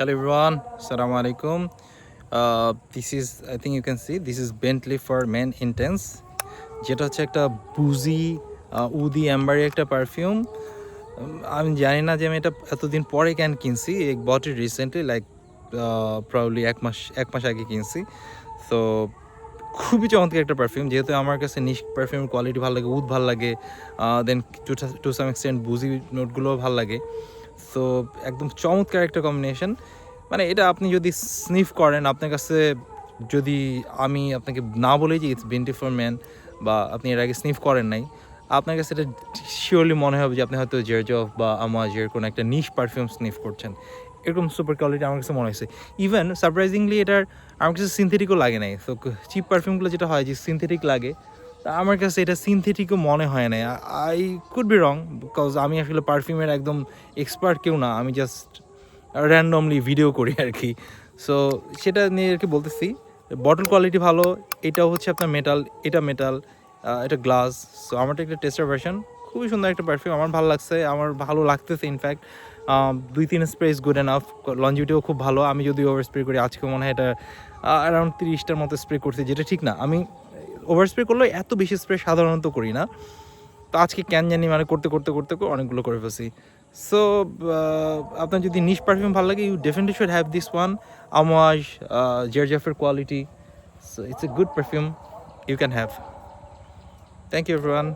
Hello everyone, Assalamu alaikum. This is, I think you can see, this is Bentley for Men Intense, যেটা হচ্ছে একটা বুজি উদি অ্যাম্বারি একটা perfume. আমি জানি না যে আমি এটা এতদিন পরে কেন কিনছি, বট ইট রিসেন্টলি, লাইক প্রবাবলি এক মাস আগে কিনছি। সো খুবই চমৎকার একটা পারফিউম, যেহেতু আমার কাছে নিশ পারফিউমের কোয়ালিটি ভালো লাগে, উদ ভালো লাগে, দেন টু সাম এক্সটেন্ট বুজি নোটগুলোও ভালো লাগে। সো একদম চমৎকার একটা কম্বিনেশন। মানে এটা আপনি যদি স্নিফ করেন, আপনার কাছে যদি আমি আপনাকে না বলি যে ইটস বেন্টি ফর ম্যান, বা আপনি এর আগে স্নিফ করেন নাই, আপনার কাছে এটা শিওরলি মনে হবে যে আপনি হয়তো জেরজফ বা আমাজের কোনো একটা নিশ পারফিউম স্নিফ করছেন। এরকম সুপার কোয়ালিটি আমার কাছে মনে হয়েছে। ইভেন সারপ্রাইজিংলি এটার আমার কাছে সিনথেটিকও লাগে নাই। সো চিপ পারফিউমগুলো যেটা হয় যে সিনথেটিক লাগে, তা আমার কাছে এটা সিনথেটিকও মনে হয় না। I could be wrong, because আমি আসলে পারফিউমের একদম এক্সপার্ট কেউ না, আমি জাস্ট র্যান্ডমলি ভিডিও করি আর কি। সো সেটা নিয়ে আর কি বলতেছি। বটল কোয়ালিটি ভালো, এটাও হচ্ছে আপনার মেটাল, এটা মেটাল, এটা গ্লাস। সো আমারটা একটা টেস্টার ভার্সন, খুবই সুন্দর একটা পারফিউম, আমার ভালো লাগছে, আমার ভালো লাগতেছে। In fact 2-3 spray is good enough, লঞ্জিভিটিও খুব ভালো। আমি যদি ওভার স্প্রে করি, আজকে মনে হয় এটা অ্যারাউন্ড 30টার মতো স্প্রে করছি, যেটা ঠিক না। আমি ওভার স্প্রে করলেও এত বেশি স্প্রে সাধারণত করি না, তো আজকে কেন জানি মানে করতে করতে করতে অনেকগুলো করে ফেলছি। সো আপনার যদি নিশ পারফিউম ভালো লাগে, you definitely should have this one, আমাজ জেরজফের quality. So it's a good perfume, you can have. Thank you everyone.